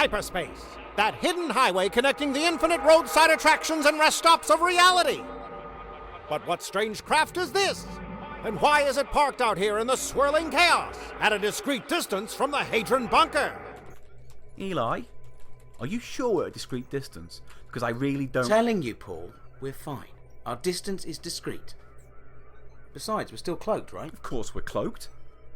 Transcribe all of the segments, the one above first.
hyperspace, that hidden highway connecting the infinite roadside attractions and rest stops of reality. But what strange craft is this? And why is it parked out here in the swirling chaos, at a discreet distance from the Hadron Bunker? Eli, are you sure we're at a discreet distance? Because I really don't... Telling you, Paul, we're fine. Our distance is discreet. Besides, we're still cloaked, right? Of course we're cloaked.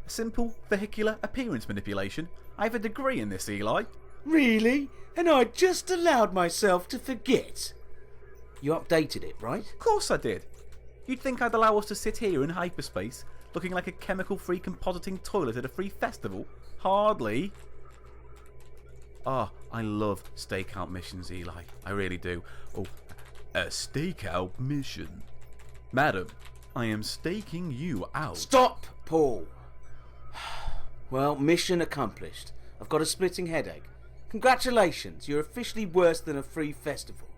A simple vehicular appearance manipulation. I have a degree in this, Eli. Really? And I just allowed myself to forget. You updated it, right? Of course I did. You'd think I'd allow us to sit here in hyperspace, looking like a chemical-free compositing toilet at a free festival? Hardly. Ah, I love stakeout missions, Eli. I really do. Oh, a stakeout mission. Madam, I am staking you out. Stop, Paul. Well, mission accomplished. I've got a splitting headache. Congratulations, you're officially worse than a free festival.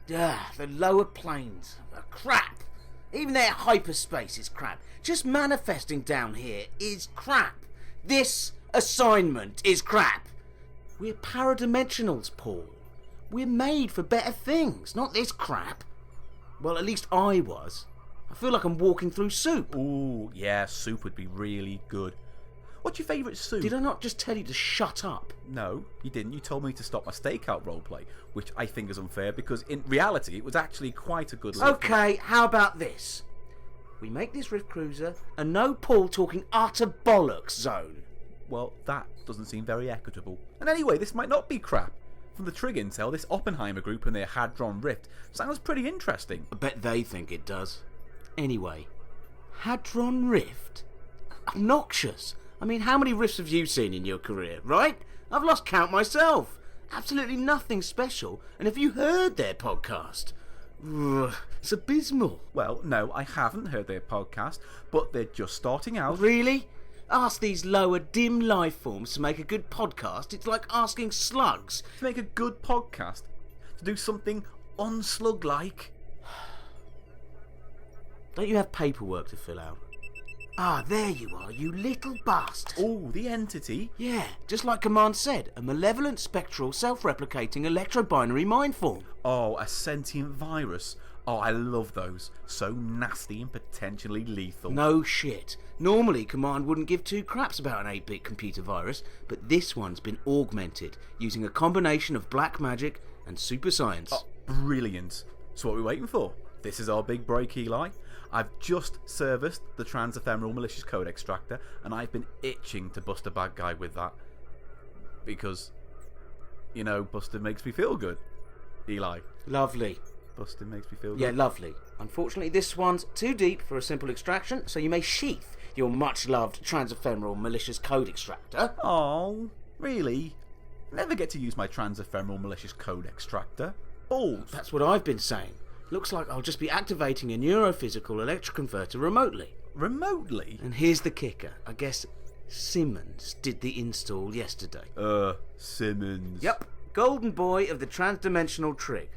The lower planes are crap. Even their hyperspace is crap. Just manifesting down here is crap. This assignment is crap. We're paradimensionals, Paul. We're made for better things, not this crap. Well, at least I was. I feel like I'm walking through soup. Ooh, yeah, soup would be really good. What's your favourite soup? Did I not just tell you to shut up? No, you didn't. You told me to stop my stakeout roleplay, which I think is unfair because in reality it was actually quite a good... Okay, how about this? We make this Rift Cruiser a no Paul talking utter bollocks zone. Well, that doesn't seem very equitable. And anyway, this might not be crap. From the Trig intel, this Oppenheimer group and their Hadron Rift sounds pretty interesting. I bet they think it does. Anyway, Hadron Rift? Obnoxious. I mean, how many rifts have you seen in your career, right? I've lost count myself. Absolutely nothing special. And have you heard their podcast? It's abysmal. Well, no, I haven't heard their podcast, but they're just starting out. Really? Ask these lower, dim life forms to make a good podcast. It's like asking slugs. To make a good podcast? To do something unslug-like? Don't you have paperwork to fill out? Ah, there you are, you little bastard. Oh, the entity? Yeah, just like Command said, a malevolent, spectral, self-replicating, electro-binary mind form. Oh, a sentient virus. Oh, I love those. So nasty and potentially lethal. No shit. Normally, Command wouldn't give two craps about an 8-bit computer virus, but this one's been augmented, using a combination of black magic and super science. Oh, brilliant. So what are we waiting for? This is our big break, Eli. I've just serviced the Transephemeral Malicious Code Extractor, and I've been itching to bust a bad guy with that. Because, you know, busting makes me feel good. Eli. Lovely. Busting makes me feel good. Yeah, lovely. Unfortunately, this one's too deep for a simple extraction, so you may sheath your much-loved Transephemeral Malicious Code Extractor. Oh, really? Never get to use my Transephemeral Malicious Code Extractor. Balls. That's what I've been saying. Looks like I'll just be activating a neurophysical electroconverter remotely. Remotely? And here's the kicker. I guess Simmons did the install yesterday. Simmons. Yep. Golden boy of the Transdimensional Trig.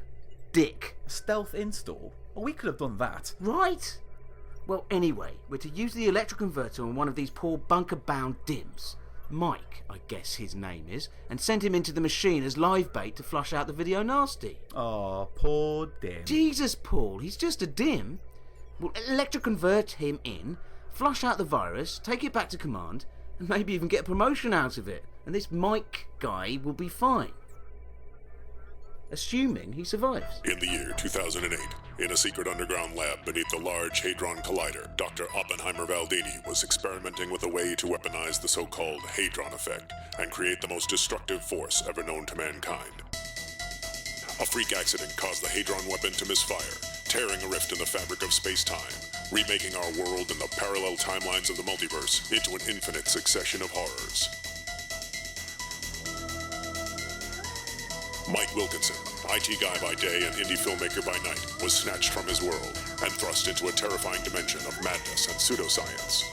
Dick. Stealth install? Well, we could have done that. Right. Well, anyway, we're to use the electroconverter on one of these poor bunker-bound dims. Mike, I guess his name is, and send him into the machine as live bait to flush out the videonasty. Aw, poor dim. Jesus, Paul, he's just a dim. We'll electroconvert him in, flush out the virus, take it back to Command, and maybe even get a promotion out of it. And this Mike guy will be fine. Assuming he survives. In the year 2008, in a secret underground lab beneath the Large Hadron Collider, Dr. Oppenheimer Valdini was experimenting with a way to weaponize the so-called Hadron effect and create the most destructive force ever known to mankind. A freak accident caused the Hadron weapon to misfire, tearing a rift in the fabric of space-time, remaking our world and the parallel timelines of the multiverse into an infinite succession of horrors. Mike Wilkinson, IT guy by day and indie filmmaker by night, was snatched from his world and thrust into a terrifying dimension of madness and pseudoscience.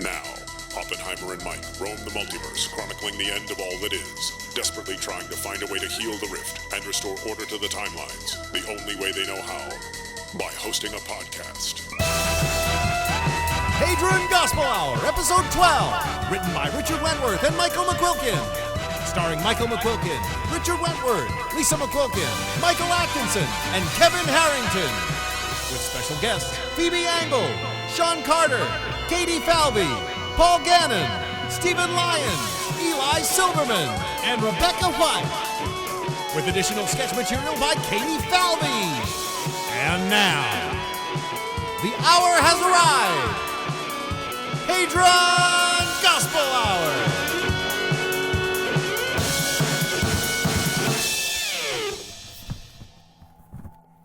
Now, Oppenheimer and Mike roam the multiverse, chronicling the end of all that is, desperately trying to find a way to heal the rift and restore order to the timelines, the only way they know how, by hosting a podcast. Hadron Gospel Hour, Episode 12, written by Richard Wentworth and Michael McQuilkin. Starring Michael McQuilkin, Richard Wentworth, Lisa McQuilkin, Michael Atkinson, and Kevin Harrington. With special guests Phoebe Angle, Shawn Carter, Katey Falvey, Paul Gannon, Stephen Lyons, Eli Silverman, and Rebecca White. With additional sketch material by Katey Falvey. And now, the hour has arrived. Hadron Gospel Hour.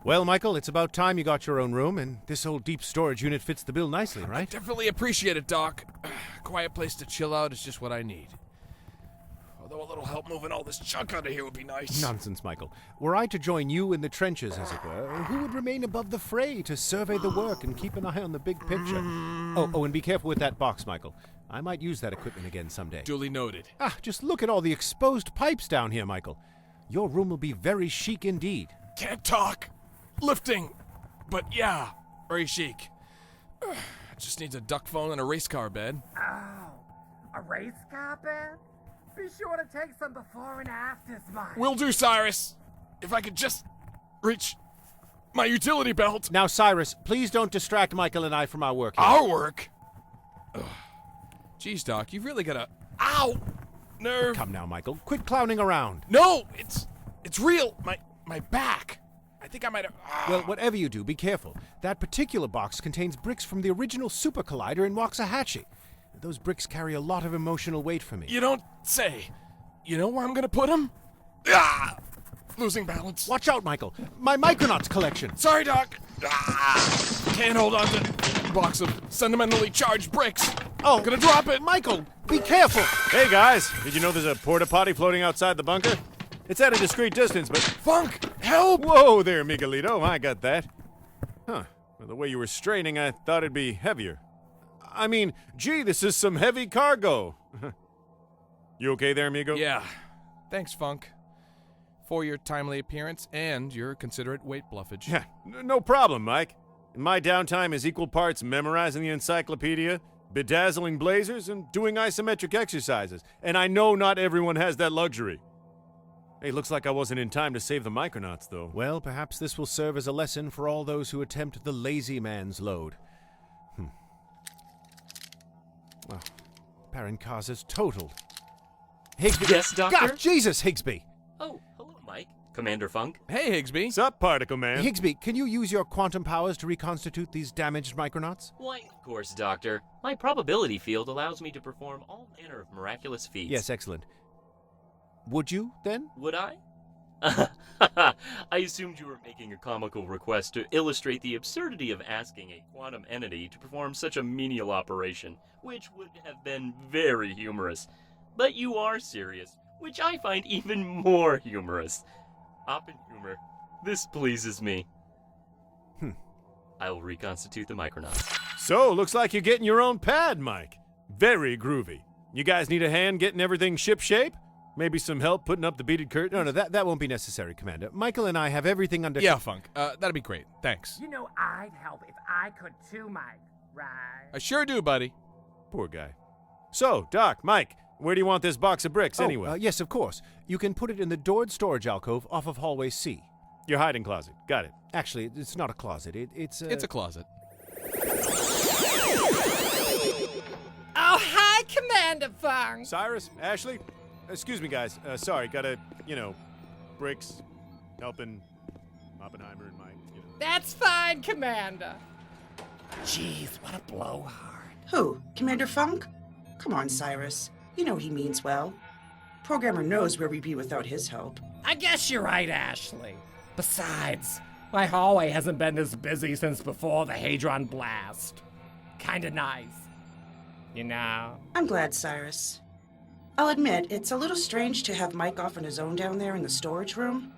Well, Michael, it's about time you got your own room, and this old deep storage unit fits the bill nicely, right? Definitely appreciate it, Doc. Quiet place to chill out is just what I need. Although a little help moving all this junk out of here would be nice. Nonsense, Michael. Were I to join you in the trenches, as it were, who would remain above the fray to survey the work and keep an eye on the big picture? Oh, and be careful with that box, Michael. I might use that equipment again someday. Duly noted. Just look at all the exposed pipes down here, Michael. Your room will be very chic indeed. Can't talk. Lifting. But yeah, very chic. Just needs a duck phone and a race car bed. Oh, a race car bed? Be sure to take some before and afters, Mike. Will do, Cyrus. If I could just reach my utility belt. Now, Cyrus, please don't distract Michael and I from our work here. Our work? Ugh. Jeez, Doc, you've really got a... Ow! Nerve. Come now, Michael. Quit clowning around. No, it's real. My back. I think I might have... Well, whatever you do, be careful. That particular box contains bricks from the original Super Collider in Waxahachie. Those bricks carry a lot of emotional weight for me. You don't say. You know where I'm gonna put them? Losing balance. Watch out, Michael. My Micronauts collection. Sorry, Doc. Can't hold on to a box of sentimentally charged bricks. Oh, Gonna drop it. Michael, be careful. Hey guys, did you know there's a porta potty floating outside the bunker? It's at a discreet distance, but... Funk, help! Whoa there, Miguelito, I got that. Huh, well, the way you were straining, I thought it'd be heavier. I mean, gee, this is some heavy cargo. You okay there, amigo? Yeah. Thanks, Funk. For your timely appearance and your considerate weight bluffage. Yeah, no problem, Mike. My downtime is equal parts memorizing the encyclopedia, bedazzling blazers, and doing isometric exercises. And I know not everyone has that luxury. Hey, looks like I wasn't in time to save the Micronauts, though. Well, perhaps this will serve as a lesson for all those who attempt the lazy man's load. Well, Parenkaza's totaled. Higsby. Yes, Doctor? God, Jesus, Higsby. Oh, hello, Mike. Commander Funk. Hey, Higsby. Sup, Particle Man? Higsby, can you use your quantum powers to reconstitute these damaged Micronauts? Why, of course, Doctor. My probability field allows me to perform all manner of miraculous feats. Yes, excellent. Would you, then? Would I? I assumed you were making a comical request to illustrate the absurdity of asking a quantum entity to perform such a menial operation, which would have been very humorous. But you are serious, which I find even more humorous. Oppenheimer, this pleases me. I will reconstitute the Micronauts. So, looks like you're getting your own pad, Mike. Very groovy. You guys need a hand getting everything ship-shape? Maybe some help putting up the beaded curtain? No, that won't be necessary, Commander. Michael and I have everything under... Yeah, Funk. That'd be great. Thanks. You know I'd help if I could too, Mike. Right? I sure do, buddy. Poor guy. So, Doc, Mike, where do you want this box of bricks anyway? Yes, of course. You can put it in the doored storage alcove off of hallway C. Your hiding closet. Got it. Actually, it's not a closet. It's It's a closet. Oh, hi, Commander Funk. Cyrus, Ashley? Excuse me, guys. Sorry, gotta, bricks, helping Oppenheimer and my, That's fine, Commander. Jeez, what a blowhard. Who? Commander Funk? Come on, Cyrus. You know he means well. Programmer knows where we'd be without his help. I guess you're right, Ashley. Besides, my hallway hasn't been this busy since before the Hadron Blast. Kinda nice. You know? I'm glad, Cyrus. I'll admit, it's a little strange to have Mike off on his own down there in the storage room.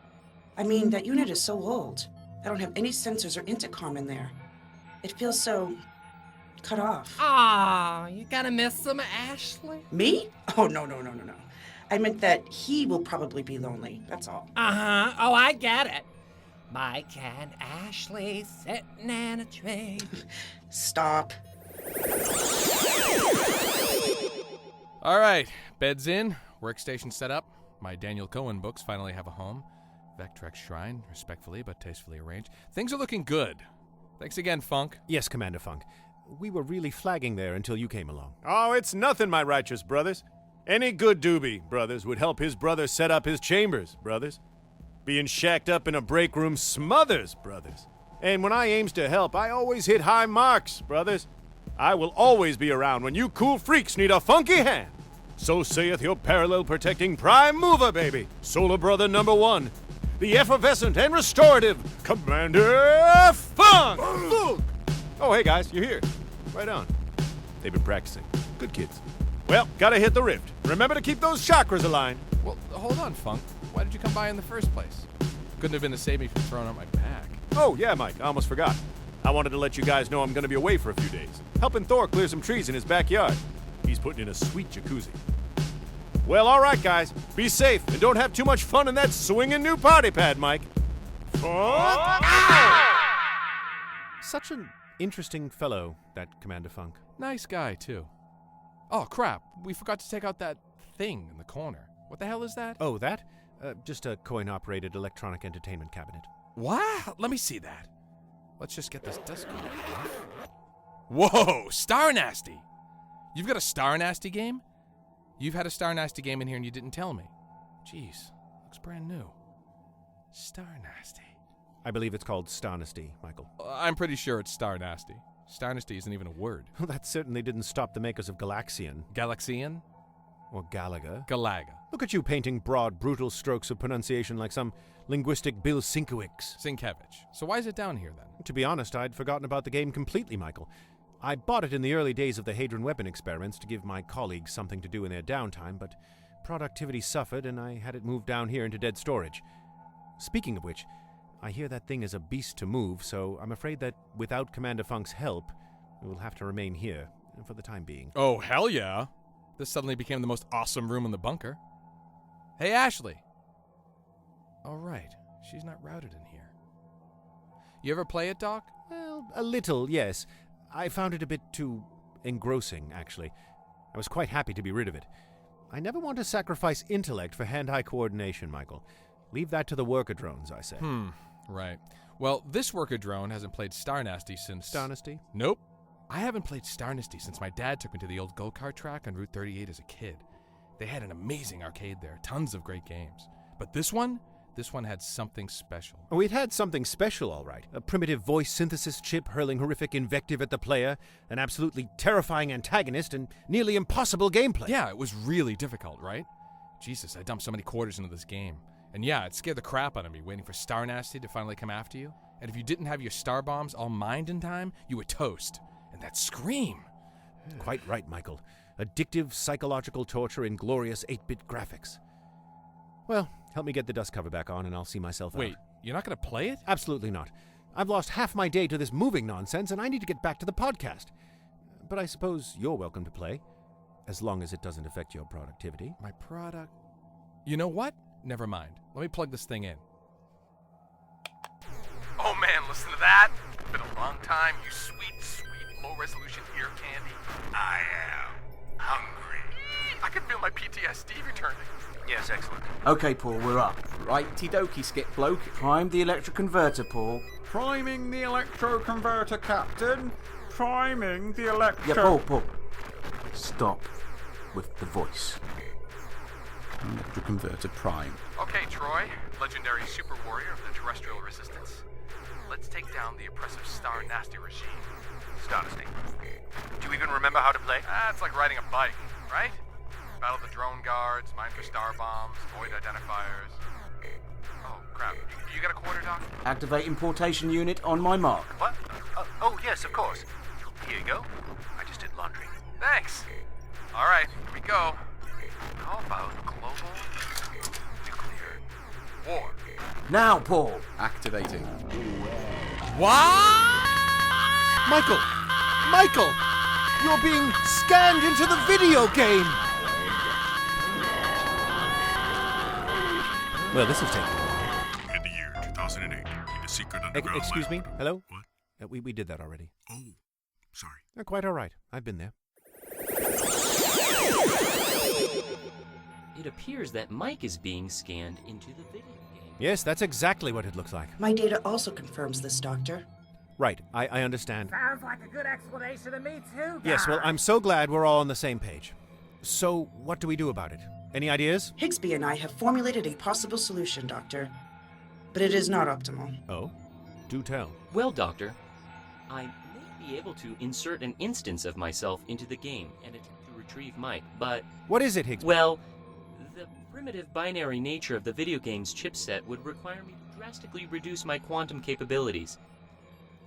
I mean, that unit is so old. I don't have any sensors or intercom in there. It feels so... cut off. Aw, you gonna miss some Ashley? Me? Oh, no. I meant that he will probably be lonely, that's all. Uh-huh. Oh, I get it. Mike and Ashley sitting in a tree. Stop. All right, bed's in, workstation set up. My Daniel Cohen books finally have a home. Vectrex shrine, respectfully but tastefully arranged. Things are looking good. Thanks again, Funk. Yes, Commander Funk. We were really flagging there until you came along. Oh, it's nothing, my righteous brothers. Any good doobie, brothers, would help his brother set up his chambers, brothers. Being shacked up in a break room smothers, brothers. And when I aims to help, I always hit high marks, brothers. I will always be around when you cool freaks need a funky hand. So saith your parallel protecting prime mover, baby. Solar brother number 1. The effervescent and restorative Commander Funk! Oh, hey guys, you're here. Right on. They've been practicing. Good kids. Well, gotta hit the rift. Remember to keep those chakras aligned. Well, hold on, Funk. Why did you come by in the first place? Couldn't have been to save me from throwing out my pack. Oh, yeah, Mike, I almost forgot. I wanted to let you guys know I'm gonna be away for a few days, helping Thor clear some trees in his backyard. He's putting in a sweet jacuzzi. Well, all right, guys. Be safe and don't have too much fun in that swinging new party pad, Mike. Funk! Such an interesting fellow, that Commander Funk. Nice guy, too. Oh, crap. We forgot to take out that thing in the corner. What the hell is that? Oh, that? Just a coin-operated electronic entertainment cabinet. What? Let me see that. Let's just get this desk going. Whoa, StarNasty! You've got a StarNasty game? You've had a StarNasty game in here and you didn't tell me. Jeez, looks brand new. StarNasty. I believe it's called StarNasty, Michael. I'm pretty sure it's StarNasty. StarNasty isn't even a word. Well, that certainly didn't stop the makers of Galaxian. Galaxian? Or Galaga. Galaga. Look at you painting broad, brutal strokes of pronunciation like some linguistic Bill Sienkiewicz. Sienkiewicz. So why is it down here, then? To be honest, I'd forgotten about the game completely, Michael. I bought it in the early days of the Hadron weapon experiments to give my colleagues something to do in their downtime, but productivity suffered and I had it moved down here into dead storage. Speaking of which, I hear that thing is a beast to move, so I'm afraid that without Commander Funk's help, we will have to remain here for the time being. Oh, hell yeah. This suddenly became the most awesome room in the bunker. Hey, Ashley. All right, she's not routed in here. You ever play it, Doc? Well, a little, yes. I found it a bit too engrossing, actually. I was quite happy to be rid of it. I never want to sacrifice intellect for hand-eye coordination, Michael. Leave that to the worker drones, I say. Right. Well, this worker drone hasn't played StarNasty since... StarNasty? Nope. I haven't played StarNasty since my dad took me to the old go-kart track on Route 38 as a kid. They had an amazing arcade there, tons of great games. But this one had something special. Oh, it had something special, all right. A primitive voice synthesis chip hurling horrific invective at the player, an absolutely terrifying antagonist, and nearly impossible gameplay. Yeah, it was really difficult, right? Jesus, I dumped so many quarters into this game. And yeah, it scared the crap out of me waiting for StarNasty to finally come after you. And if you didn't have your star bombs all mined in time, you were toast. And that scream! Quite right, Michael. Addictive psychological torture in glorious 8-bit graphics. Well, help me get the dust cover back on and I'll see myself out. Wait, you're not going to play it? Absolutely not. I've lost half my day to this moving nonsense and I need to get back to the podcast. But I suppose you're welcome to play, as long as it doesn't affect your productivity. My product... You know what? Never mind. Let me plug this thing in. Oh man, listen to that. It's been a long time, you sweet, sweet, low-resolution ear candy. I am hungry. I can feel my PTSD returning. Yes, excellent. Okay, Paul, we're up. Righty dokey, skip bloke. Prime the electric converter, Paul. Priming the electro converter, Captain. Priming the electro... Yeah, Paul. Stop with the voice. Electro converter prime. Okay, Troy, legendary super warrior of the terrestrial resistance. Let's take down the oppressive StarNasty regime. StarNasty. Do you even remember how to play? It's like riding a bike, right? Battle the drone guards, mine for star bombs, void identifiers. Oh, crap. You got a quarter, Doc? Activate importation unit on my mark. What? Oh, yes, of course. Here you go. I just did laundry. Thanks. All right, here we go. How about global nuclear war? Now, Paul. Activating. What? Michael! You're being scanned into the video game! Well, this is taking a while. In the year 2008, in a secret underground Excuse me? lab. Hello? What? We did that already. Oh, sorry. Quite all right. I've been there. It appears that Mike is being scanned into the video game. Yes, that's exactly what it looks like. My data also confirms this, Doctor. Right, I understand. Sounds like a good explanation to me too, guys. Yes, well, I'm so glad we're all on the same page. So, what do we do about it? Any ideas? Higsby and I have formulated a possible solution, Doctor. But it is not optimal. Oh? Do tell. Well, Doctor, I may be able to insert an instance of myself into the game and attempt to retrieve Mike, but... What is it, Higsby? Well, the primitive binary nature of the video game's chipset would require me to drastically reduce my quantum capabilities.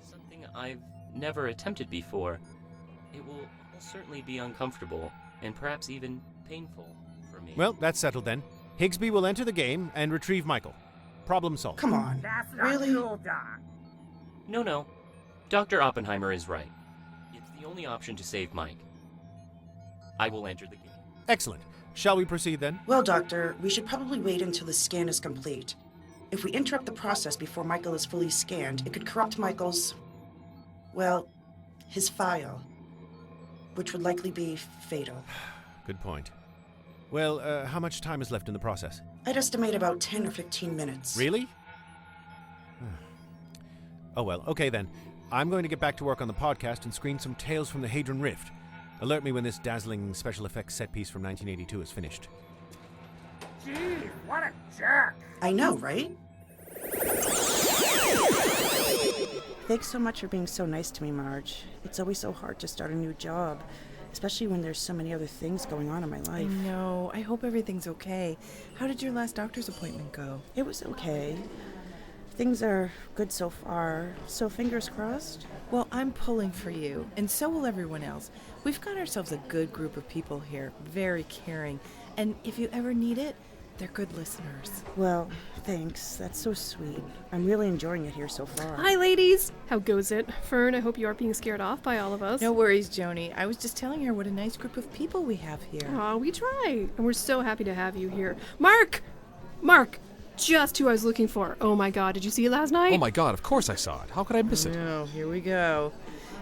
Something I've never attempted before. It will almost certainly be uncomfortable, and perhaps even painful for me. Well, that's settled then. Higsby will enter the game and retrieve Michael. Problem solved. Come on. That's not Really? cool, Doc. No. Dr. Oppenheimer is right. It's the only option to save Mike. I will enter the game. Excellent. Shall we proceed then? Well, Doctor, we should probably wait until the scan is complete. If we interrupt the process before Michael is fully scanned, it could corrupt Michael's... well, his file. Which would likely be fatal. Good point. Well, how much time is left in the process? I'd estimate about 10 or 15 minutes. Really? Oh well, okay then. I'm going to get back to work on the podcast and screen some Tales from the Hadron Rift. Alert me when this dazzling special effects set piece from 1982 is finished. Gee, what a jerk. I know, right? Thanks so much for being so nice to me, Marge. It's always so hard to start a new job, especially when there's so many other things going on in my life. I know. I hope everything's okay. How did your last doctor's appointment go? It was okay. Things are good so far, so fingers crossed. Well, I'm pulling for you, and so will everyone else. We've got ourselves a good group of people here, very caring, and if you ever need it, they're good listeners. Well, thanks. That's so sweet. I'm really enjoying it here so far. Hi, ladies. How goes it? Fern, I hope you aren't being scared off by all of us. No worries, Joni. I was just telling her what a nice group of people we have here. Aw, we try, and we're so happy to have you here. Mark! Just who I was looking for. Oh my god, did you see it last night? Oh my god, of course I saw it. How could I miss it? No, here we go.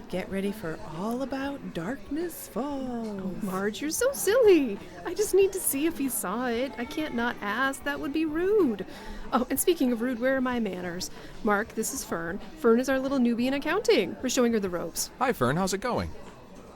Get ready for All About Darkness Falls. Oh, Marge, you're so silly. I just need to see if he saw it. I can't not ask. That would be rude. Oh, and speaking of rude, where are my manners? Mark, this is Fern. Fern is our little newbie in accounting. We're showing her the ropes. Hi, Fern. How's it going?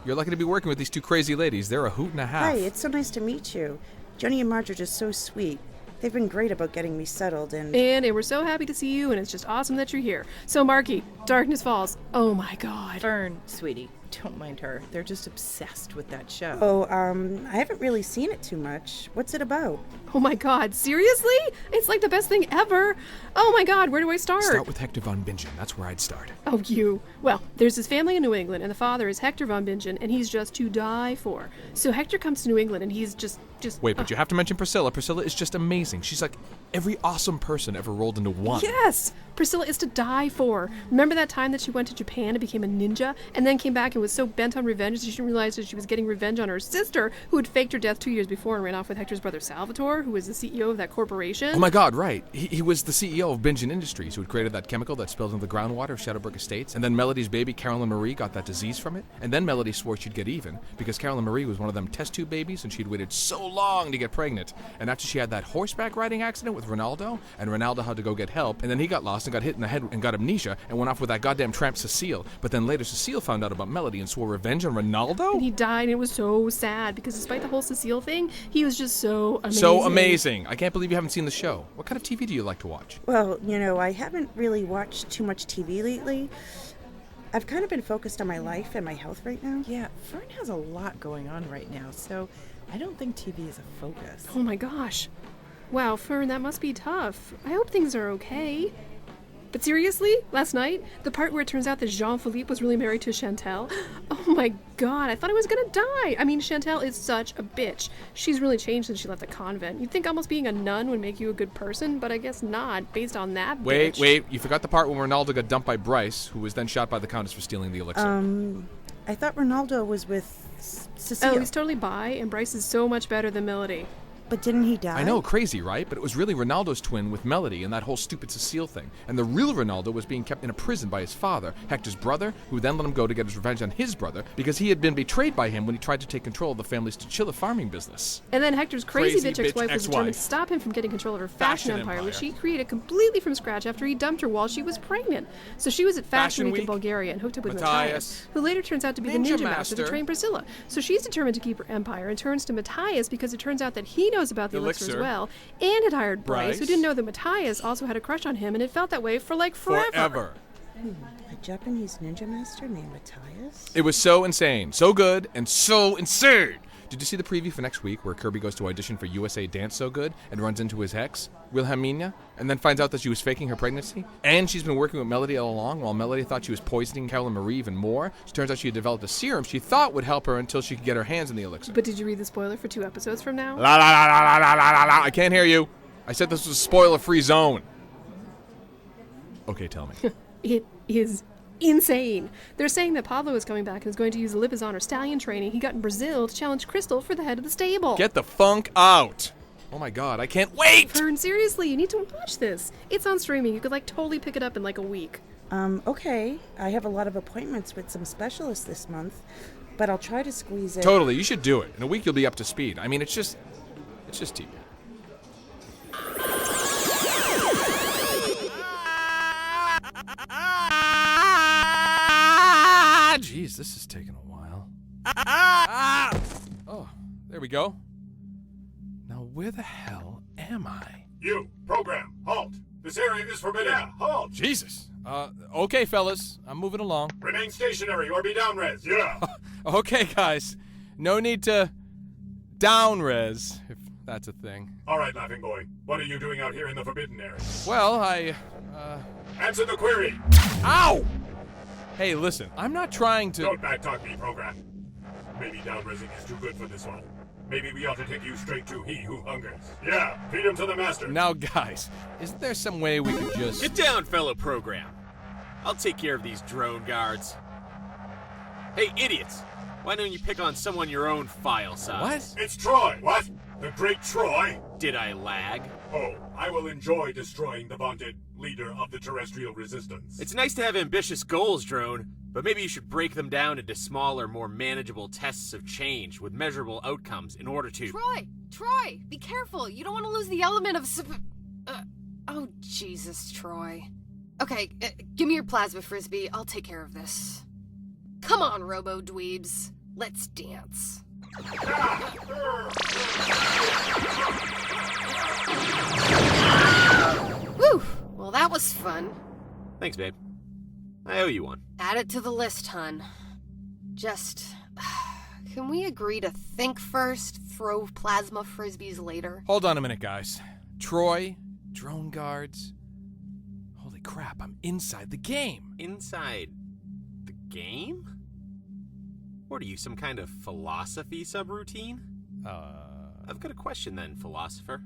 You're lucky to be working with these two crazy ladies. They're a hoot and a half. Hi, it's so nice to meet you. Joni and Marge are just so sweet. They've been great about getting me settled and we're so happy to see you, and it's just awesome that you're here. So, Marky, Darkness Falls. Oh my god. Fern, sweetie, don't mind her. They're just obsessed with that show. Oh, I haven't really seen it too much. What's it about? Oh my god, seriously? It's like the best thing ever. Oh my god, where do I start? Start with Hector von Bingen. That's where I'd start. Oh, you. Well, there's this family in New England, and the father is Hector von Bingen, and he's just to die for. So Hector comes to New England, and he's just... Wait, but you have to mention Priscilla. Priscilla is just amazing. She's like every awesome person ever rolled into one. Yes! Priscilla is to die for. Remember that time that she went to Japan and became a ninja, and then came back and was so bent on revenge that she didn't realize that she was getting revenge on her sister, who had faked her death 2 years before and ran off with Hector's brother Salvatore, who was the CEO of that corporation? Oh my god, right. He was the CEO of Bingen Industries, who had created that chemical that spilled into the groundwater of Shadowbrook Estates. And then Melody's baby, Carolyn Marie, got that disease from it. And then Melody swore she'd get even, because Carolyn Marie was one of them test tube babies, and she'd waited so long to get pregnant. And after she had that horseback riding accident with Ronaldo, and Ronaldo had to go get help, and then he got lost and got hit in the head and got amnesia, and went off with that goddamn tramp Cecile. But then later Cecile found out about Melody and swore revenge on Ronaldo? And he died, and it was so sad, because despite the whole Cecile thing, he was just so amazing. So amazing. I can't believe you haven't seen the show. What kind of TV do you like to watch? Well, I haven't really watched too much TV lately. I've kind of been focused on my life and my health right now. Yeah, Fern has a lot going on right now, so I don't think TV is a focus. Oh my gosh. Wow, Fern, that must be tough. I hope things are okay. But seriously, last night, the part where it turns out that Jean-Philippe was really married to Chantal, oh my god, I thought I was gonna die. I mean, Chantal is such a bitch. She's really changed since she left the convent. You'd think almost being a nun would make you a good person, but I guess not, based on that bitch. Wait, you forgot the part when Ronaldo got dumped by Bryce, who was then shot by the Countess for stealing the elixir. I thought Ronaldo was with Cecile. Oh, he's totally bi, and Bryce is so much better than Melody. But didn't he die? I know, crazy, right? But it was really Ronaldo's twin with Melody and that whole stupid Cecile thing. And the real Ronaldo was being kept in a prison by his father, Hector's brother, who then let him go to get his revenge on his brother because he had been betrayed by him when he tried to take control of the family's chinchilla farming business. And then Hector's crazy bitch ex-wife was determined to stop him from getting control of her fashion empire, which he created completely from scratch after he dumped her while she was pregnant. So she was at Fashion Week in Bulgaria and hooked up with Matthias, who later turns out to be the ninja master to train Priscilla. So she's determined to keep her empire and turns to Matthias because it turns out that he knows about the elixir as well, and had hired Bryce, who didn't know that Matthias also had a crush on him and had felt that way for like forever. A Japanese ninja master named Matthias? It was so insane, so good, and so insane. Did you see the preview for next week where Kirby goes to audition for USA Dance So Good and runs into his ex, Wilhelmina, and then finds out that she was faking her pregnancy? And she's been working with Melody all along while Melody thought she was poisoning Carolyn Marie even more. It turns out she had developed a serum she thought would help her until she could get her hands in the elixir. But did you read the spoiler for 2 episodes from now? La la la la la la la la. I can't hear you. I said this was a spoiler-free zone. Okay, tell me. It is insane. They're saying that Pablo is coming back and is going to use the Lipizan or stallion training he got in Brazil to challenge Crystal for the head of the stable. Get the funk out. Oh my god, I can't wait! Fern, seriously, you need to watch this. It's on streaming. You could totally pick it up in a week. Okay. I have a lot of appointments with some specialists this month, but I'll try to squeeze it. Totally, you should do it. In a week you'll be up to speed. I mean, it's just TV. Jeez, this is taking a while. Oh, there we go. Now, where the hell am I? You, program, halt. This area is forbidden. Yeah, halt. Jesus. Okay, fellas. I'm moving along. Remain stationary or be down res. Yeah. Okay, guys. No need to down res, if that's a thing. All right, laughing boy. What are you doing out here in the forbidden area? Well, Answer the query. Ow! Hey, listen, I'm not trying to... Don't backtalk me, program. Maybe down-resing is too good for this one. Maybe we ought to take you straight to He Who Hungers. Yeah, feed him to the master. Now, guys, isn't there some way we could just... Get down, fellow program. I'll take care of these drone guards. Hey, idiots! Why don't you pick on someone your own file size? What? It's Troy. What? The great Troy? Did I lag? Oh, I will enjoy destroying the vaunted leader of the terrestrial resistance. It's nice to have ambitious goals, Drone, but maybe you should break them down into smaller, more manageable tests of change with measurable outcomes in order to... Troy, be careful. You don't want to lose the element of... oh, Jesus, Troy. Okay, give me your plasma frisbee. I'll take care of this. Come on, robo-dweebs. Let's dance. Whew! Well, that was fun. Thanks, babe. I owe you one. Add it to the list, hun. Just... can we agree to think first, throw plasma frisbees later? Hold on a minute, guys. Troy, drone guards... Holy crap, I'm inside the game. Inside the game? What are you, some kind of philosophy subroutine? I've got a question then, philosopher.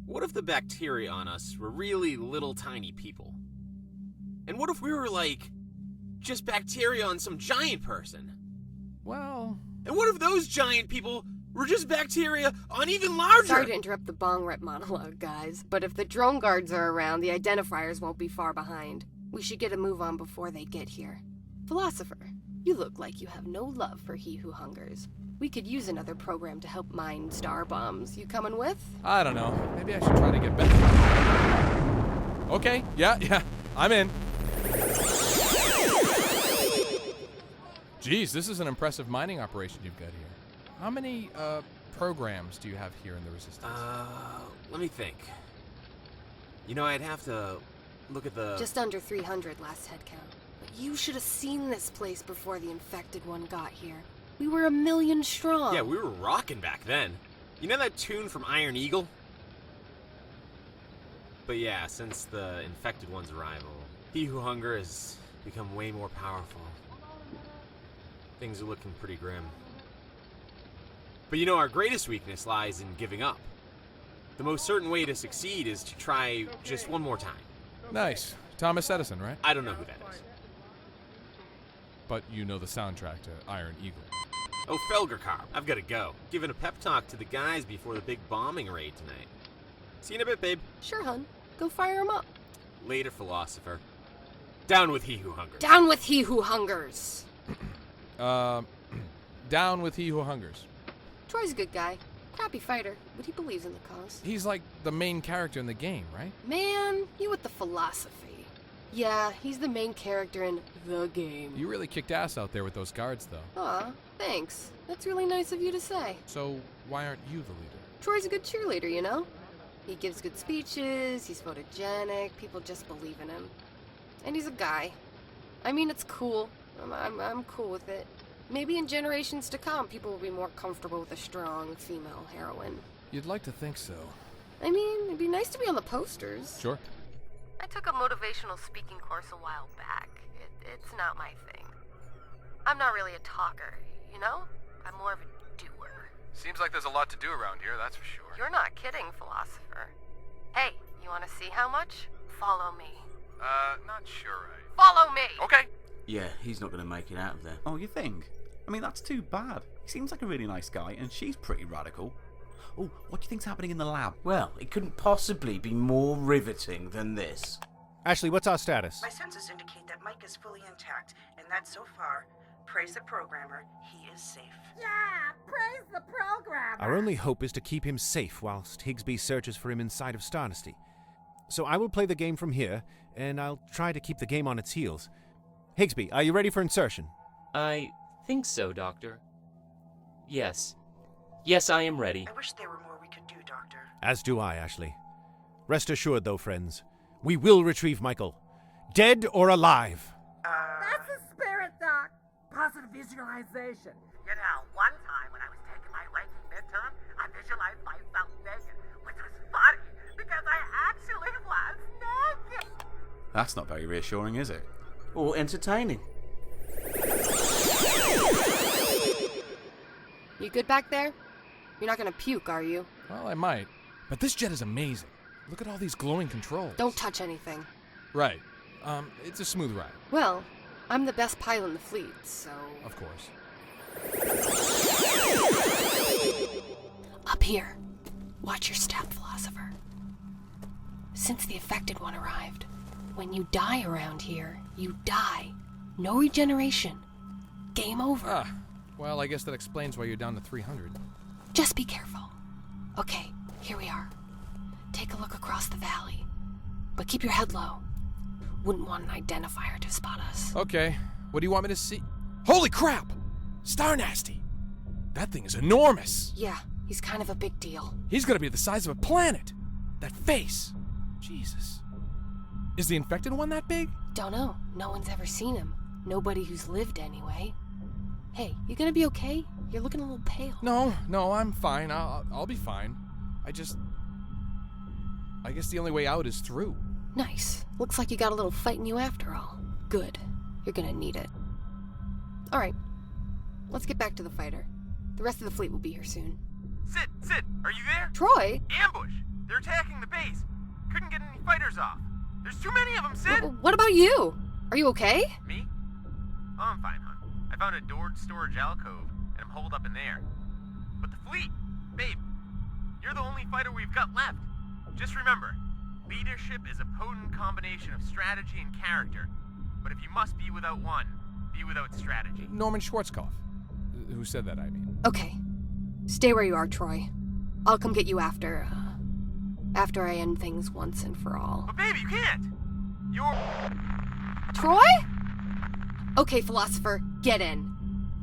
What if the bacteria on us were really little tiny people? And what if we were just bacteria on some giant person? Well... And what if those giant people were just bacteria on even larger... Sorry to interrupt the bong rep monologue, guys, but if the drone guards are around, the identifiers won't be far behind. We should get a move on before they get here. Philosopher, you look like you have no love for He Who Hungers. We could use another program to help mine star bombs. You coming with? I don't know. Maybe I should try to get better. Okay, yeah, I'm in. Geez, this is an impressive mining operation you've got here. How many, programs do you have here in the Resistance? Let me think. I'd have to look at the... Just under 300 last head count. But you should have seen this place before the infected one got here. We were 1 million strong. Yeah, we were rocking back then. You know that tune from Iron Eagle? But yeah, since the infected one's arrival, He Who Hunger has become way more powerful. Things are looking pretty grim. But our greatest weakness lies in giving up. The most certain way to succeed is to try just one more time. Nice. Thomas Edison, right? I don't know who that is. But you know the soundtrack to Iron Eagle. Oh, Felgercar, I've got to go. Giving a pep talk to the guys before the big bombing raid tonight. See you in a bit, babe. Sure, hun. Go fire him up. Later, philosopher. Down with he who hungers. Down with he who hungers. Down with he who hungers. Troy's a good guy. Crappy fighter, but he believes in the cause. He's like the main character in the game, right? Man, you with the philosophy. Yeah, he's the main character in the game. You really kicked ass out there with those guards, though. Aw, thanks. That's really nice of you to say. So, why aren't you the leader? Troy's a good cheerleader, you know? He gives good speeches, he's photogenic, people just believe in him. And he's a guy. I mean, it's cool. I'm cool with it. Maybe in generations to come, people will be more comfortable with a strong female heroine. You'd like to think so. I mean, it'd be nice to be on the posters. Sure. I took a motivational speaking course a while back. It's not my thing. I'm not really a talker, you know? I'm more of a doer. Seems like there's a lot to do around here, that's for sure. You're not kidding, philosopher. Hey, you want to see how much? Follow me. Not sure Follow me! Okay. Yeah, he's not going to make it out of there. Oh, you think? I mean, that's too bad. He seems like a really nice guy, and she's pretty radical. Oh, what do you think's happening in the lab? Well, it couldn't possibly be more riveting than this. Ashley, what's our status? My senses indicate that Mike is fully intact, and that so far, praise the programmer, he is safe. Yeah, praise the programmer. Our only hope is to keep him safe whilst Higsby searches for him inside of StarNasty. So I will play the game from here, and I'll try to keep the game on its heels. Higsby, are you ready for insertion? I think so, Doctor. Yes. Yes, I am ready. I wish there were more we could do, Doctor. As do I, Ashley. Rest assured, though, friends, we will retrieve Michael. Dead or alive. That's the spirit, Doc. Positive visualization. You know, one time when I was taking my waking midterm, I visualized myself naked, which was funny because I actually was naked. That's not very reassuring, is it? Or entertaining. You good back there? You're not gonna puke, are you? Well, I might. But this jet is amazing. Look at all these glowing controls. Don't touch anything. Right. It's a smooth ride. Well, I'm the best pilot in the fleet, so... Of course. Up here. Watch your step, philosopher. Since the affected one arrived, when you die around here, you die. No regeneration. Game over. Ah, well, I guess that explains why you're down to 300. Just be careful. Okay, here we are. Take a look across the valley. But keep your head low. Wouldn't want an identifier to spot us. Okay, what do you want me to see? Holy crap! StarNasty! That thing is enormous! Yeah, he's kind of a big deal. He's gonna be the size of a planet! That face! Jesus. Is the infected one that big? Don't know. No one's ever seen him. Nobody who's lived anyway. Hey, you gonna be okay? You're looking a little pale. No, I'm fine. I'll be fine. I guess the only way out is through. Nice. Looks like you got a little fight in you after all. Good. You're gonna need it. Alright. Let's get back to the fighter. The rest of the fleet will be here soon. Sid, are you there? Troy? Ambush! They're attacking the base. Couldn't get any fighters off. There's too many of them, Sid! What about you? Are you okay? Me? Oh, I'm fine, hon. I found a doored storage alcove, and I'm holed up in there. But the fleet, babe, you're the only fighter we've got left. Just remember, leadership is a potent combination of strategy and character. But if you must be without one, be without strategy. Norman Schwarzkopf. Who said that, I mean. Okay. Stay where you are, Troy. I'll come get you after I end things once and for all. But baby, you can't! You're... Troy? Okay, philosopher, get in.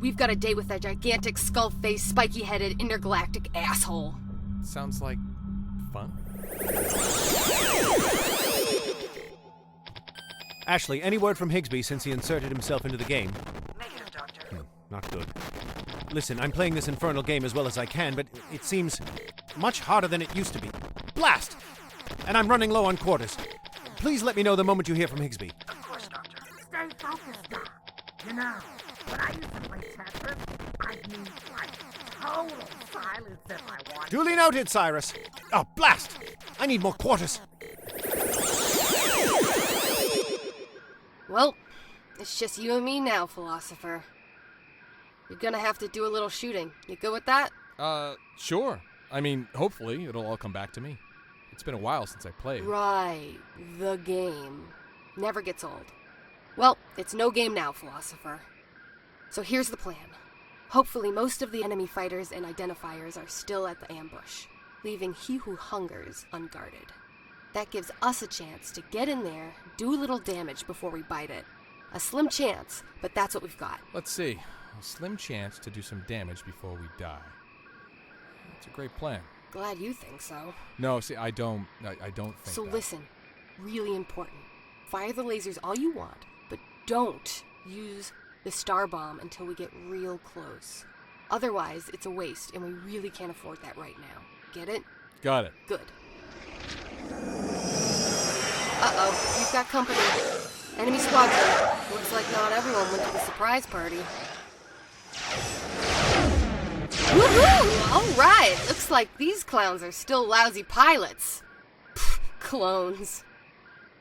We've got a date with that gigantic, skull-faced, spiky-headed, intergalactic asshole. Sounds like fun. Ashley, any word from Higsby since he inserted himself into the game? Negative, Doctor. Not good. Listen, I'm playing this infernal game as well as I can, but it seems much harder than it used to be. Blast! And I'm running low on quarters. Please let me know the moment you hear from Higsby. Of course, Doctor. Stay focused, Doc. You know, when I used to play Tetris, I'd need, total silence if I wanted. Duly noted, Cyrus. Oh, blast! I need more quarters. Well, it's just you and me now, philosopher. You're gonna have to do a little shooting. You good with that? Sure. I mean, hopefully it'll all come back to me. It's been a while since I played. Right. The game. Never gets old. Well, it's no game now, Philosopher. So here's the plan. Hopefully most of the enemy fighters and identifiers are still at the ambush, leaving he who hungers unguarded. That gives us a chance to get in there, do a little damage before we bite it. A slim chance, but that's what we've got. Let's see. A slim chance to do some damage before we die. That's a great plan. Glad you think so. No, see, I don't think So that. listen, really important. Fire the lasers all you want, but don't use the star bomb until we get real close. Otherwise, it's a waste, and we really can't afford that right now. Get it? Got it. Good. Uh-oh, you've got company. Enemy squadron. Looks like not everyone went to the surprise party. Woohoo! Alright, looks like these clowns are still lousy pilots. Pfft, clones.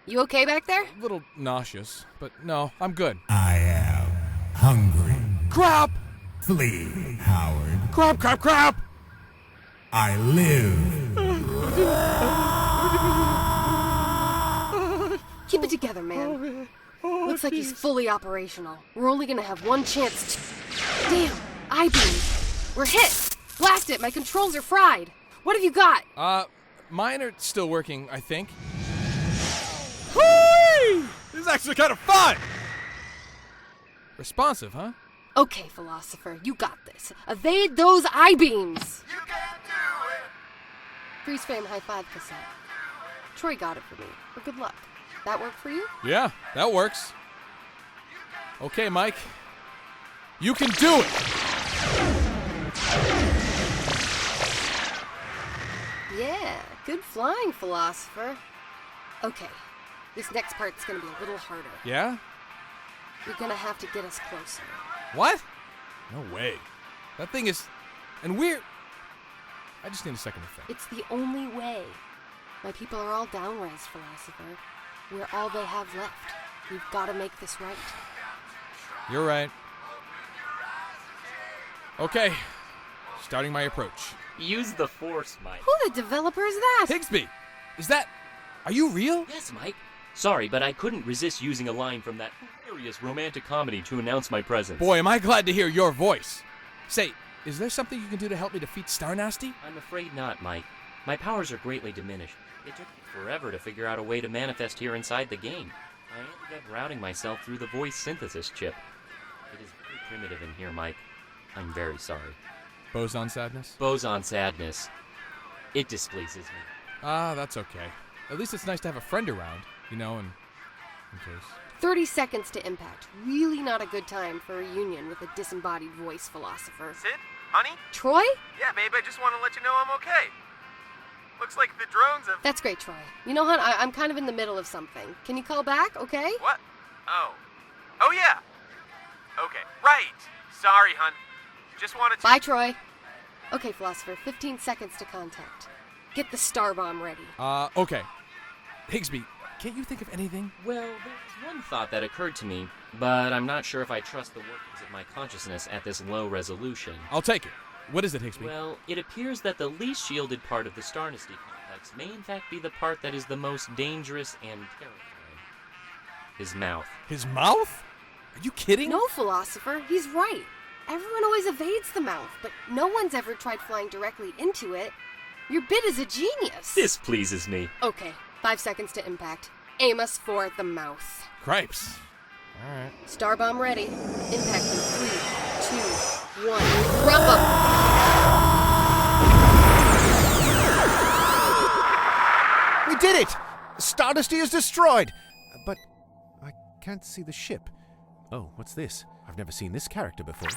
You okay back there? A little nauseous, but no, I'm good. I am hungry. Crap! Flee, Howard. Crap, crap, crap! I live. Keep it together, man. Looks like he's fully operational. We're only gonna have one chance to... Damn! I-beam! We're hit! Blast it! My controls are fried! What have you got? Mine are still working, I think. Whee! This is actually kind of fun! Responsive, huh? Okay, Philosopher, you got this. Evade those I-beams! You can do it! Freeze frame high five cassette. Troy got it for me. But good luck. That work for you? Yeah, that works. Okay, Mike. You can do it! Yeah, good flying, Philosopher. Okay, this next part's gonna be a little harder. Yeah? You're gonna have to get us closer. What? No way. That thing is... And we're... I just need a second to think. It's the only way. My people are all down-res, Philosopher. We're all they have left. We've got to make this right. You're right. Okay. Starting my approach. Use the Force, Mike. Who the developer is that? Higsby! Is that... Are you real? Yes, Mike. Sorry, but I couldn't resist using a line from that hilarious romantic comedy to announce my presence. Boy, am I glad to hear your voice. Say, is there something you can do to help me defeat StarNasty? I'm afraid not, Mike. My powers are greatly diminished. It took me forever to figure out a way to manifest here inside the game. I ended up routing myself through the voice synthesis chip. It is very primitive in here, Mike. I'm very sorry. Boson sadness? Boson sadness. It displeases me. Ah, that's okay. At least it's nice to have a friend around, you know, in case. 30 seconds to impact. Really not a good time for a reunion with a disembodied voice, Philosopher. Sid? Honey? Troy? Yeah, babe, I just want to let you know I'm okay. Looks like the drones have... That's great, Troy. You know, hon, I'm kind of in the middle of something. Can you call back, okay? What? Oh, yeah. Okay, right. Sorry, hun. Just wanted to... Bye, Troy. Okay, Philosopher, 15 seconds to contact. Get the star bomb ready. Okay. Higsby, can't you think of anything? Well, there's one thought that occurred to me, but I'm not sure if I trust the workings of my consciousness at this low resolution. I'll take it. What is it, Higsby? Well, it appears that the least shielded part of the StarNasty complex may in fact be the part that is the most dangerous and terrifying. His mouth. His mouth? Are you kidding? No, Philosopher, he's right. Everyone always evades the mouth, but no one's ever tried flying directly into it. Your bid is a genius. This pleases me. Okay, 5 seconds to impact. Aim us for the mouth. Cripes. All right. Star bomb ready. Impact in 3, 2, 1. Drop 'em. We did it! StarNasty is destroyed! But I can't see the ship. Oh, what's this? I've never seen this character before.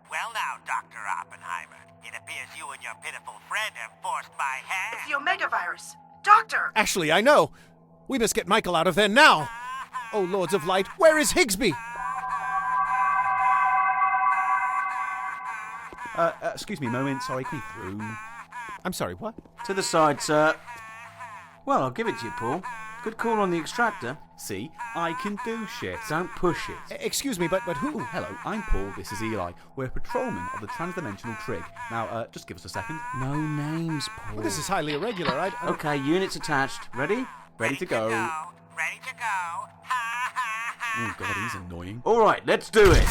Well now, Dr. Oppenheimer, it appears you and your pitiful friend have forced my hand. It's the Omega virus. Doctor! Ashley, I know! We must get Michael out of there now! Oh, Lords of Light, where is Higsby? Excuse me a moment. Sorry, can we through? I'm sorry, what? To the side, sir. Well, I'll give it to you, Paul. Good call on the extractor. See, I can do shit. Don't push it. Excuse me, but who? Hello, I'm Paul, this is Eli. We're patrolmen of the Transdimensional Trig. Now, just give us a second. No names, Paul. Well, this is highly irregular. Okay, units attached. Ready? Ready to go. Ready to go. Oh god, he's annoying. Alright, let's do it.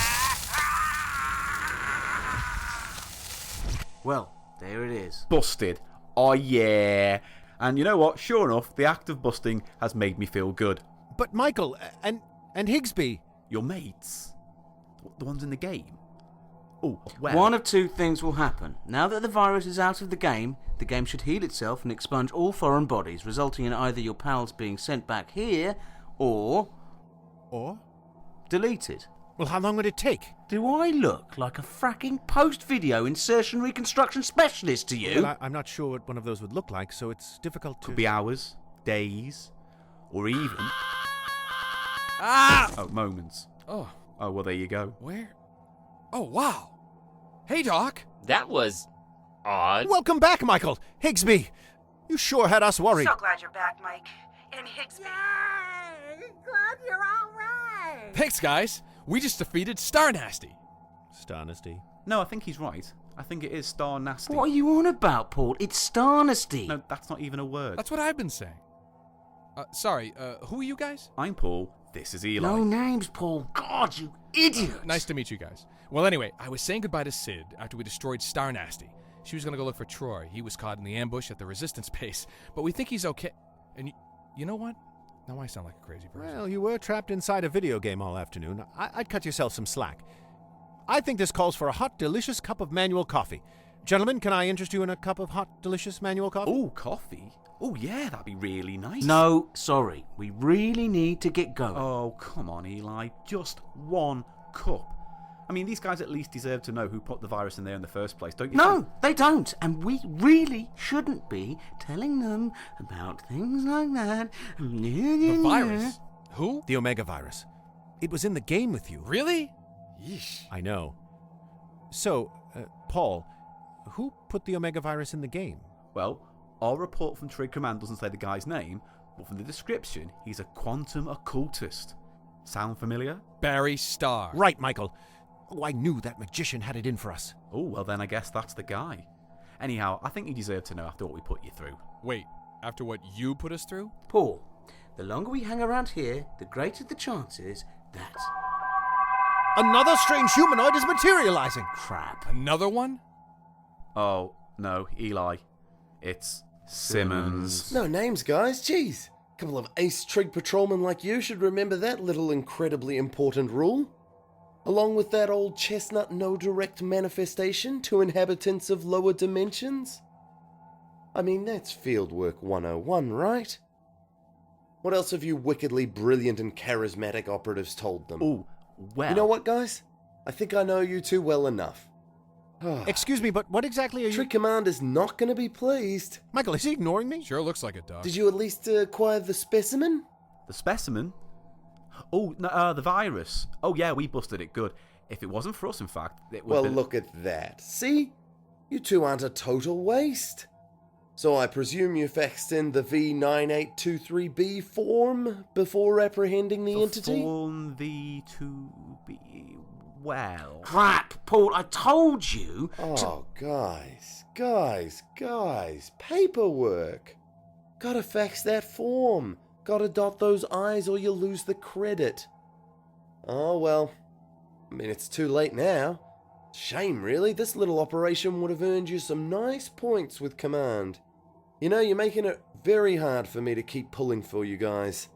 Well, there it is. Busted. Oh yeah. And you know what? Sure enough, the act of busting has made me feel good. But Michael, and Higsby. Your mates? The ones in the game? Oh, well. One of two things will happen. Now that the virus is out of the game should heal itself and expunge all foreign bodies, resulting in either your pals being sent back here, or deleted. Well, how long would it take? Do I look like a fracking post-video insertion reconstruction specialist to you? Well, I'm not sure what one of those would look like, so it's difficult to... Could be hours, days, or even... Ah! Oh, moments. Oh, well, there you go. where? Oh, wow. Hey, Doc. That was odd. Welcome back, Michael. Higsby. You sure had us worried. So glad you're back, Mike. And Higsby. Yay! Glad you're all right. Thanks, guys. We just defeated StarNasty. StarNasty? No, I think he's right. I think it is StarNasty. What are you on about, Paul? It's StarNasty. No, that's not even a word. That's what I've been saying. Sorry, who are you guys? I'm Paul. This is Eli. No names, Paul. God, you idiot. Nice to meet you guys. Well, anyway, I was saying goodbye to Sid after we destroyed StarNasty. She was going to go look for Troy. He was caught in the ambush at the resistance base, but we think he's okay. And you know what? Now I sound like a crazy person. Well, you were trapped inside a video game all afternoon. I'd cut yourself some slack. I think this calls for a hot, delicious cup of manual coffee. Gentlemen, can I interest you in a cup of hot, delicious manual coffee? Oh, coffee? Oh, yeah, that'd be really nice. No, sorry. We really need to get going. Oh, come on, Eli. Just one cup. I mean, these guys at least deserve to know who put the virus in there in the first place, don't you think? No, they don't. And we really shouldn't be telling them about things like that. The virus? Who? The Omega virus. It was in the game with you. Really? Yeesh. I know. So, Paul, who put the Omega virus in the game? Well, our report from Trig Command doesn't say the guy's name, but from the description, he's a quantum occultist. Sound familiar? Barry Starr. Right, Michael. Oh, I knew that magician had it in for us. Oh, well then I guess that's the guy. Anyhow, I think you deserve to know after what we put you through. Wait, after what you put us through? Paul, the longer we hang around here, the greater the chances that... Another strange humanoid is materializing. Crap. Another one? Oh, no, Eli. It's Simmons. No names, guys. Jeez. A couple of ace trig patrolmen like you should remember that little incredibly important rule. Along with that old chestnut no direct manifestation to inhabitants of lower dimensions. I mean, that's Fieldwork 101, right? What else have you wickedly brilliant and charismatic operatives told them? Oh, well... You know what, guys? I think I know you two well enough. Excuse me, but what exactly are you... Trig Command is not going to be pleased. Michael, is he ignoring me? Sure looks like it, Doc. Did you at least acquire the specimen? The specimen? Oh, no, the virus. Oh, yeah, we busted it good. If it wasn't for us, in fact, it would Well, have been... look at that. See? You two aren't a total waste. So I presume you faxed in the V9823B form before apprehending the entity? Form V2B... Well... Crap, Paul, I told you Oh, guys. Paperwork. Gotta fax that form. Gotta dot those I's or you'll lose the credit. Oh, well. I mean, it's too late now. Shame, really. This little operation would have earned you some nice points with Command. You know, you're making it very hard for me to keep pulling for you guys.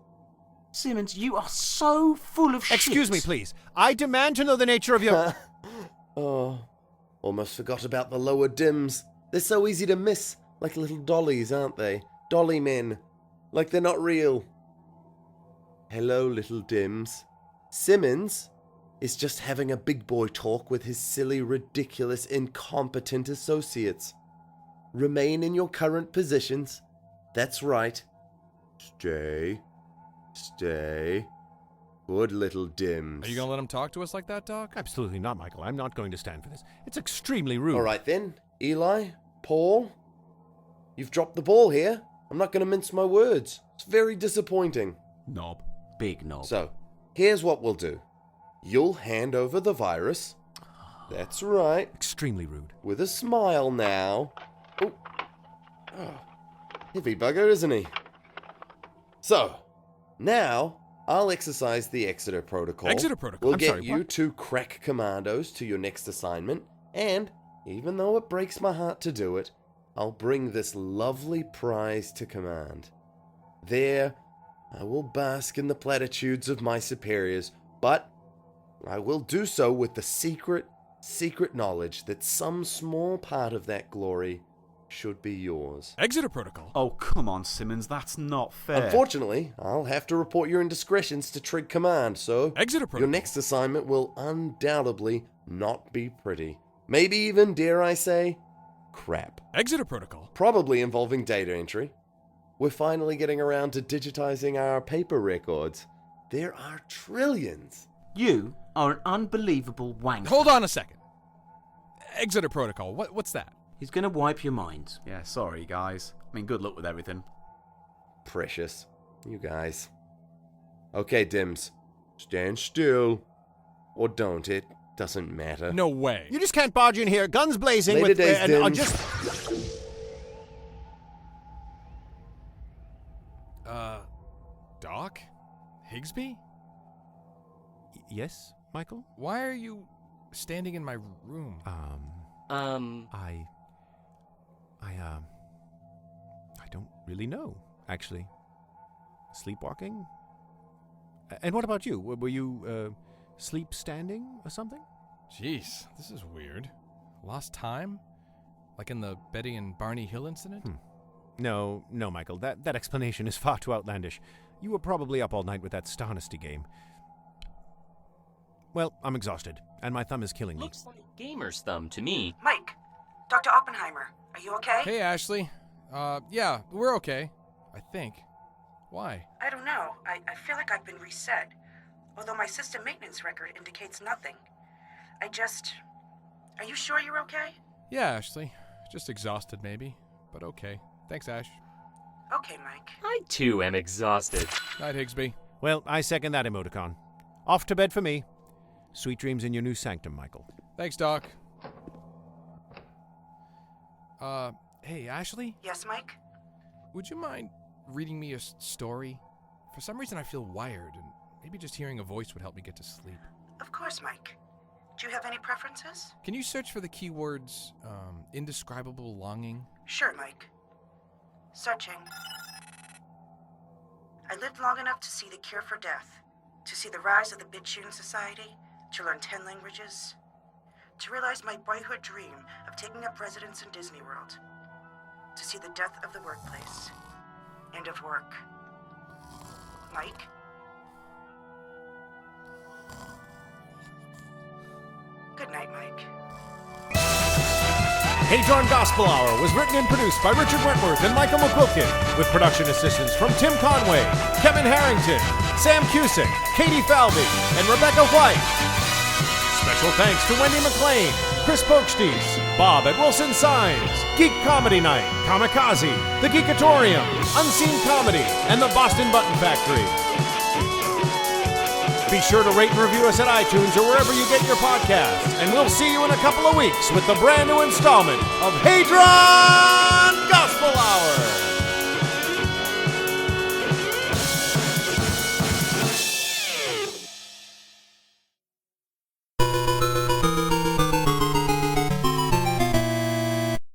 Simmons, you are so full of shit. Excuse me, please. I demand to know the nature of your... Oh, almost forgot about the lower dims. They're so easy to miss, like little dollies, aren't they? Dolly men. Like they're not real. Hello, little dims. Simmons is just having a big boy talk with his silly, ridiculous, incompetent associates. Remain in your current positions. That's right. Stay. Good little dims. Are you going to let him talk to us like that, Doc? Absolutely not, Michael. I'm not going to stand for this. It's extremely rude. All right then, Eli, Paul, you've dropped the ball here. I'm not going to mince my words. It's very disappointing. Knob. Big knob. So, here's what we'll do. You'll hand over the virus. That's right. Extremely rude. With a smile now. Oh. Heavy bugger, isn't he? So, now I'll exercise the Exeter Protocol. Exeter Protocol? We'll I'm get sorry, you what? 2 crack commandos to your next assignment, and even though it breaks my heart to do it, I'll bring this lovely prize to command. There, I will bask in the platitudes of my superiors, but I will do so with the secret knowledge that some small part of that glory should be yours. Exeter Protocol? Oh, come on, Simmons, that's not fair. Unfortunately, I'll have to report your indiscretions to Trig Command, so Exeter Protocol. your next assignment will undoubtedly not be pretty. Maybe even, dare I say, crap. Exeter Protocol? Probably involving data entry. We're finally getting around to digitizing our paper records. There are trillions. You are an unbelievable wanker. Hold on a second. Exeter Protocol, what's that? He's gonna wipe your minds. Yeah, sorry, guys. I mean, good luck with everything. Precious. You guys. Okay, Dims. Stand still. Or don't. It doesn't matter. No way. You just can't barge in here, guns blazing Later with... days, and I'll Dims. just... Doc? Higsby? Yes, Michael? Why are you standing in my room? I don't really know, actually. Sleepwalking? And what about you? Were you, sleep standing or something? Jeez, this is weird. Lost time? Like in the Betty and Barney Hill incident? No, Michael. That explanation is far too outlandish. You were probably up all night with that StarNasty game. Well, I'm exhausted, and my thumb is killing me. Looks like gamer's thumb to me. Mike, Dr. Oppenheimer, are you okay? Hey, Ashley. Yeah, we're okay. I think. Why? I don't know. I feel like I've been reset. Although my system maintenance record indicates nothing. Are you sure you're okay? Yeah, Ashley. Just exhausted, maybe. But okay. Thanks, Ash. Okay, Mike. I, too, am exhausted. Night, Higsby. Well, I second that emoticon. Off to bed for me. Sweet dreams in your new sanctum, Michael. Thanks, Doc. Hey, Ashley? Yes, Mike? Would you mind reading me a story? For some reason, I feel wired, and maybe just hearing a voice would help me get to sleep. Of course, Mike. Do you have any preferences? Can you search for the keywords, indescribable longing? Sure, Mike. Searching. I lived long enough to see the cure for death, to see the rise of the Bitchune Society, to learn 10 languages, to realize my boyhood dream of taking up residence in Disney World, to see the death of the workplace, and of work. Mike? Good night, Mike. Hadron Gospel Hour was written and produced by Richard Wentworth and Michael McQuilkin, with production assistance from Tim Conway, Kevin Harrington, Sam Cusick, Katey Falvey, and Rebecca White. Special thanks to Wendy McLean, Chris Pokesties, Bob at Wilson Signs, Geek Comedy Night, Kamikaze, The Geekatorium, Unseen Comedy, and the Boston Button Factory. Be sure to rate and review us at iTunes or wherever you get your podcasts, and we'll see you in a couple of weeks with the brand new installment of Hadron